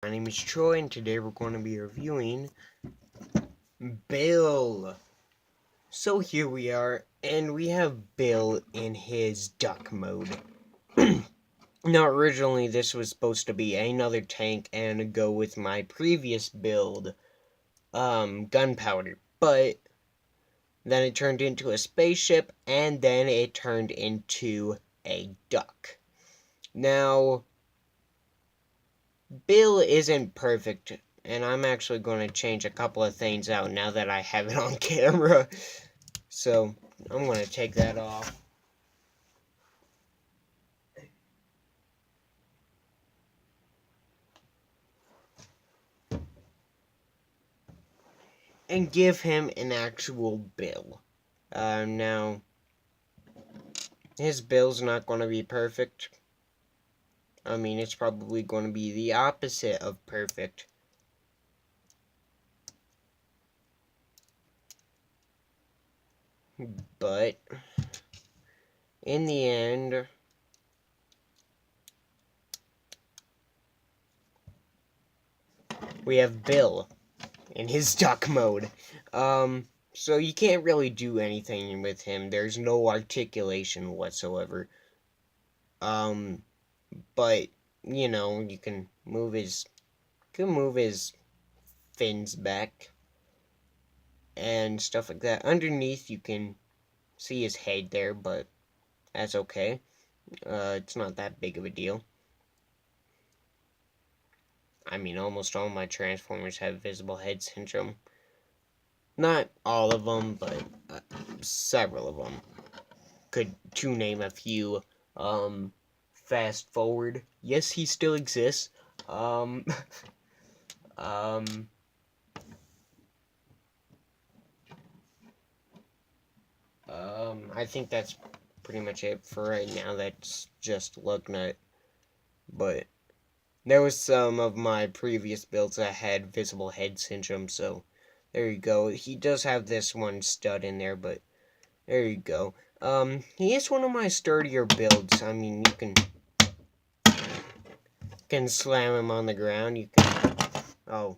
My name is Troy, and today we're going to be reviewing Bill. So here we are, and we have Bill in his duck mode. Now, originally this was supposed to be another tank and go with my previous build, Gunpowder, but then it turned into a spaceship, and then it turned into a duck. Now, Bill isn't perfect, and I'm actually going to change a couple of things out now that I have it on camera. So, I'm going to take that off. And give him an actual Bill. Now, his Bill's not going to be perfect. I mean, it's probably going to be the opposite of perfect. But, in the end, we have Bill in his duck mode. So you can't really do anything with him. There's no articulation whatsoever. But, you know, you can move his fins back and stuff like that. Underneath, you can see his head there, but that's okay. It's not that big of a deal. I mean, almost all my Transformers have visible head syndrome. Not all of them, but several of them. To name a few. Fast Forward. Yes, he still exists. I think that's pretty much it for right now. That's just Lugnut. But there was some of my previous builds that had visible head syndrome, so there you go. He does have this one stud in there, but there you go. He is one of my sturdier builds. I mean, you can slam him on the ground. You can... Oh.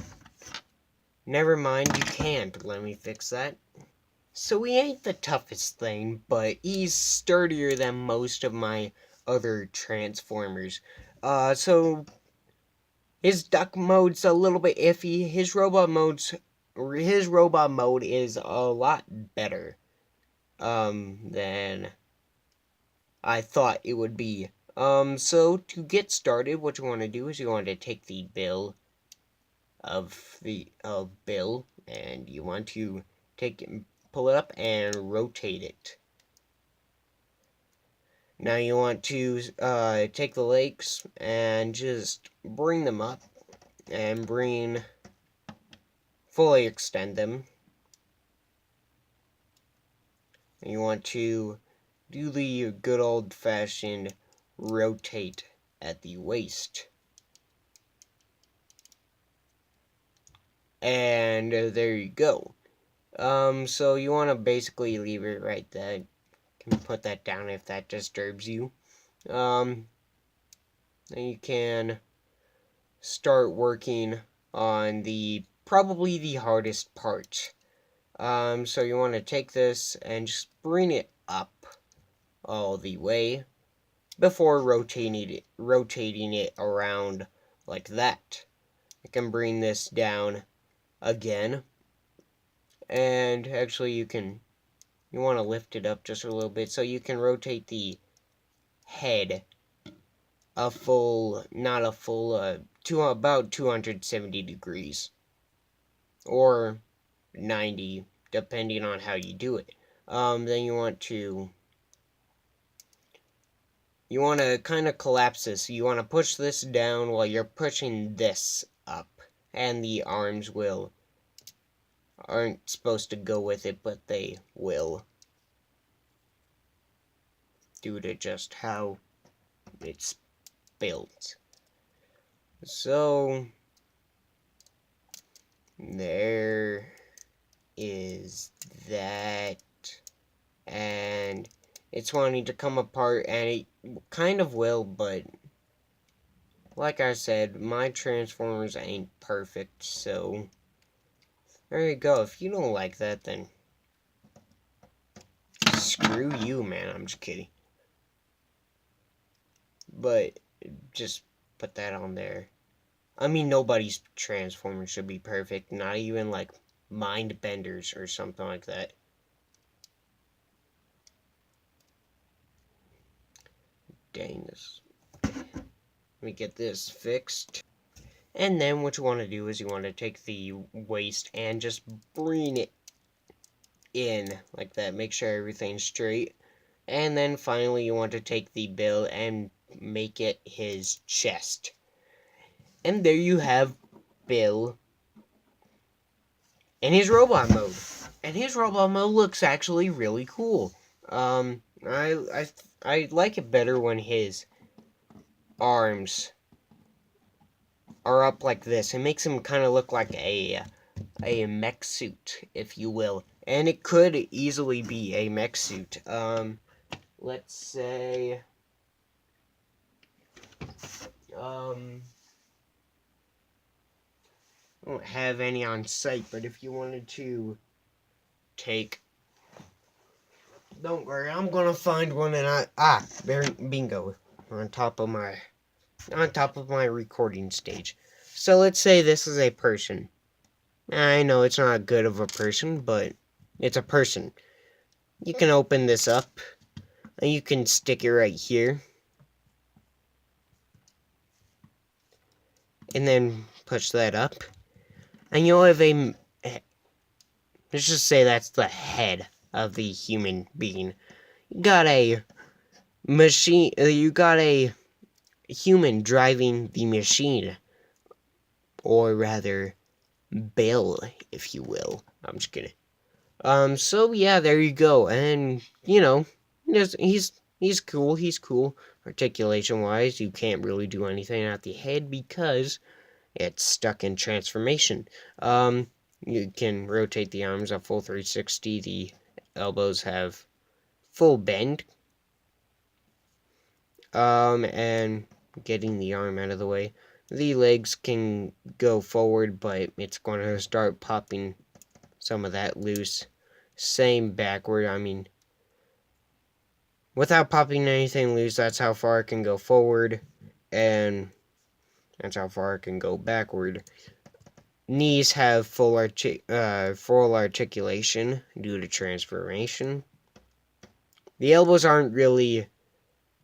Never mind, you can't. Let me fix that. So he ain't the toughest thing, but he's sturdier than most of my other Transformers. So his duck mode's a little bit iffy. His robot mode is a lot better than I thought it would be. So to get started, what you want to do is you want to take the Bill of Bill, and you want to pull it up and rotate it. Now you want to take the legs and just bring them up and fully extend them. And you want to do the good old-fashioned rotate at the waist. And there you go. So you want to basically leave it right there. Can put that down if that disturbs you. Then you can start working on probably the hardest part. So you want to take this and just bring it up all the way before rotating it around like that. You can bring this down again, and actually you want to lift it up just a little bit so you can rotate the head to about 270 degrees or 90, depending on how you do it. Then you want to kind of collapse this. You want to push this down while you're pushing this up, and the arms aren't supposed to go with it, but they will, due to just how it's built. So there is that, and it's wanting to come apart, and it kind of will, but like I said, my Transformers ain't perfect, so there you go. If you don't like that, then screw you, man. I'm just kidding. But just put that on there. I mean, nobody's Transformer should be perfect. Not even, like, Mind Benders or something like that. Dang this. Let me get this fixed. And then what you want to do is you want to take the waste and just bring it in like that. Make sure everything's straight. And then finally you want to take the bill and make it his chest. And there you have Bill in his robot mode. And his robot mode looks actually really cool. I like it better when his arms are up like this. It makes him kind of look like a mech suit, if you will. And it could easily be a mech suit. Let's say, I don't have any on site, but if you wanted to take, don't worry, I'm gonna find one, and bingo, on top of my recording stage. So let's say this is a person. I know it's not good of a person, but it's a person. You can open this up, and you can stick it right here. And then push that up. And you'll have a... Let's just say that's the head of the human being. You got a machine... You got a human driving the machine. Or rather, Bill, if you will. I'm just kidding. So yeah, there you go. And, you know, he's cool. He's cool. Articulation-wise, you can't really do anything at the head because it's stuck in transformation. You can rotate the arms at full 360. The elbows have full bend. And getting the arm out of the way. The legs can go forward, but it's going to start popping some of that loose. Same backward. I mean, without popping anything loose, that's how far it can go forward. And that's how far it can go backward. Knees have full articulation due to transformation. The elbows aren't really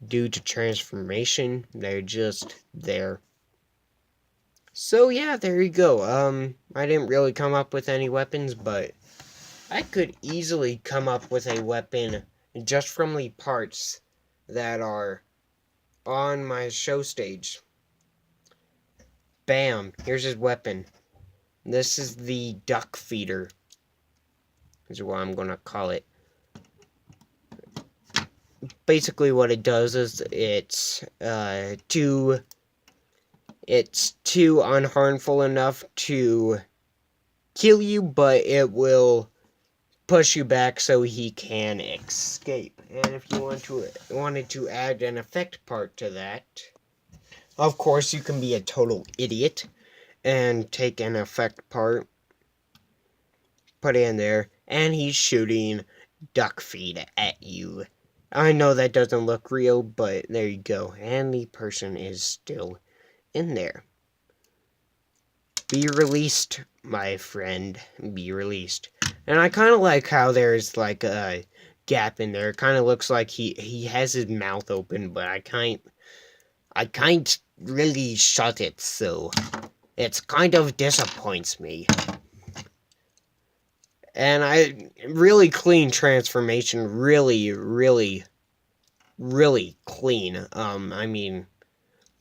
due to transformation. They're just there. So yeah, there you go. I didn't really come up with any weapons, but I could easily come up with a weapon just from the parts that are on my show stage. Bam, here's his weapon. This is the duck feeder. Is what I'm gonna call it. Basically what it does is it's too unharmful enough to kill you, but it will push you back so he can escape. And if you wanted to add an effect part to that, of course you can be a total idiot and take an effect part, put it in there, and he's shooting duck feed at you. I know that doesn't look real, but there you go. And the person is still in there. Be released, my friend. Be released. And I kind of like how there's like a gap in there. It kind of looks like he has his mouth open, but I can't really shut it, so it's kind of disappoints me. And really clean transformation, really, really, really clean. I mean,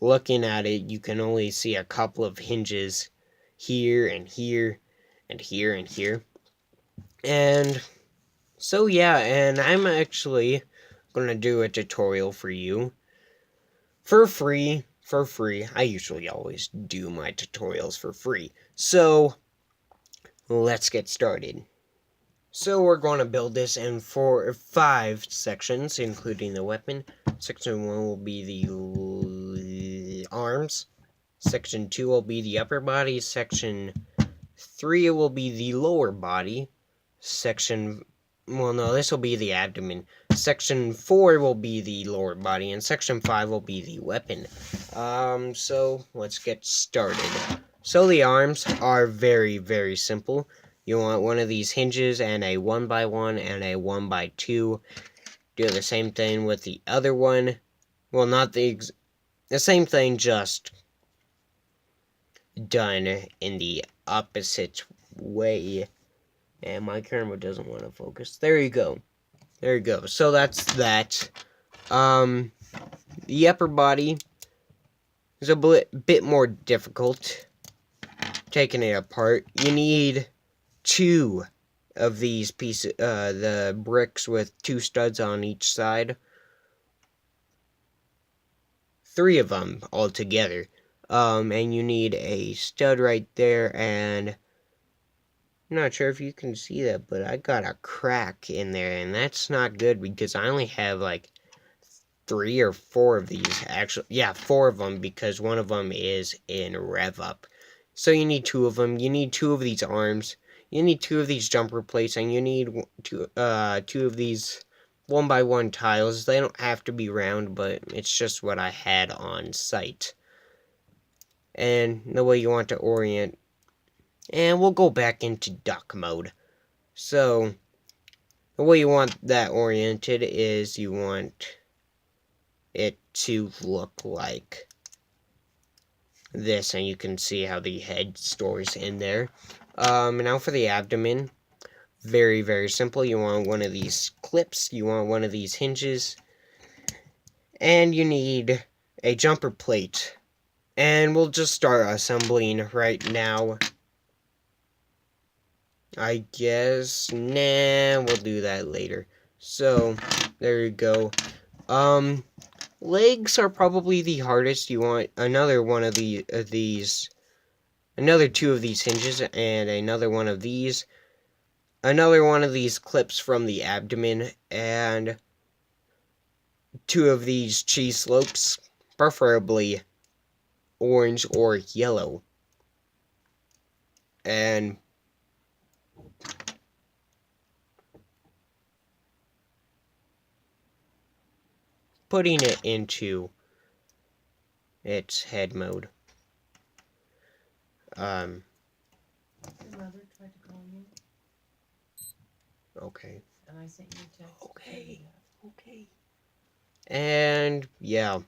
looking at it, you can only see a couple of hinges here and here and here and here. And so yeah, and I'm actually gonna do a tutorial for you for free. I usually always do my tutorials for free. So let's get started. So we're going to build this in 5 sections, including the weapon. Section 1 will be the arms. Section 2 will be the upper body. Section 3 will be the lower body. Well, no, this will be the abdomen. Section 4 will be the lower body, and Section 5 will be the weapon. So let's get started. So the arms are very, very simple. You want one of these hinges and a 1x1 and a 1x2. Do the same thing with the other one. Well, not the same thing, just done in the opposite way. And my camera doesn't want to focus. There you go. There you go. So that's that. The upper body is a bit more difficult. Taking it apart, you need 2 of these pieces, the bricks with 2 studs on each side. 3 of them altogether. And you need a stud right there, and I'm not sure if you can see that, but I got a crack in there, and that's not good because I only have like 3 or 4 of these. Actually, yeah, 4 of them because one of them is in rev up. So you need 2 of them. You need 2 of these arms. You need 2 of these jumper plates, and you need 2 of these 1x1 tiles. They don't have to be round, but it's just what I had on site. And the way you want to orient. And we'll go back into duck mode. So, the way you want that oriented is you want it to look like this, and you can see how the head stores in there. Now for the abdomen, very, very simple. You want one of these clips, you want one of these hinges, and you need a jumper plate. And we'll just start assembling right now. I guess, nah, we'll do that later. So, there you go. Legs are probably the hardest. You want another one of these, another 2 of these hinges, and another one of these, another one of these clips from the abdomen, and 2 of these cheese slopes, preferably orange or yellow. And putting it into its head mode. Your mother tried to call you, Okay. and I sent you a text. Okay. Okay. And yeah,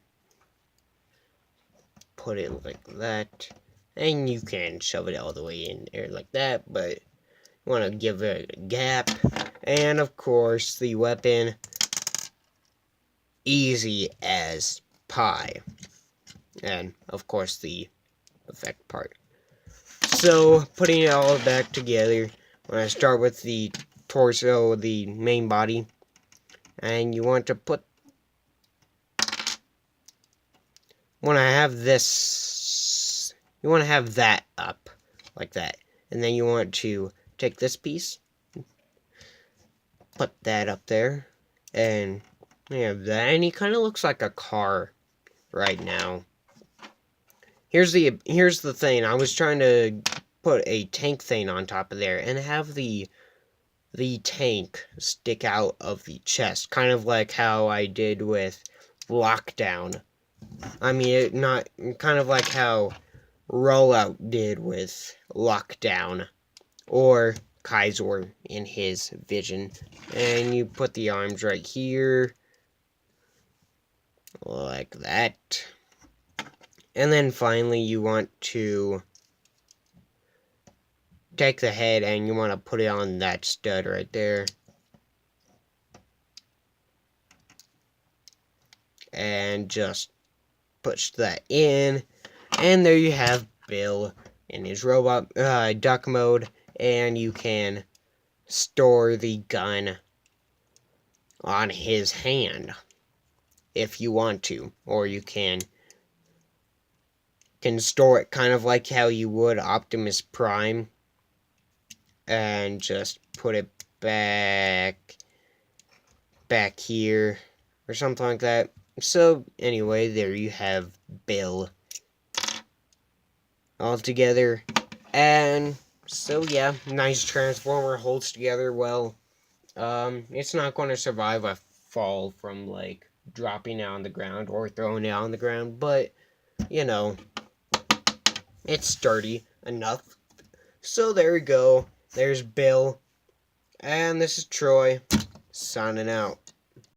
put it like that. And you can shove it all the way in there like that, but you want to give it a gap. And of course, the weapon, easy as pie. And of course, the effect part. So, putting it all back together, when I start with the torso, the main body, and you want to put, when I have this, you want to have that up, like that. And then you want to take this piece, put that up there, and you have that, and he kind of looks like a car right now. Here's the thing, I was trying to put a tank thing on top of there, and have the tank stick out of the chest, kind of like how I did with Lockdown. I mean, not kind of like how Rollout did with Lockdown, or Kaiser in his vision. And you put the arms right here, like that. And then finally you want to take the head and you want to put it on that stud right there. And just push that in. And there you have Bill in his robot duck mode. And you can store the gun on his hand if you want to. Or you can store it kind of like how you would Optimus Prime. And just put it back here or something like that. So anyway, there you have Bill. all together. And so yeah, nice transformer, holds together well. It's not going to survive a fall from like dropping it on the ground or throwing it on the ground, but you know, it's sturdy enough. So there we go. There's Bill. And this is Troy, signing out.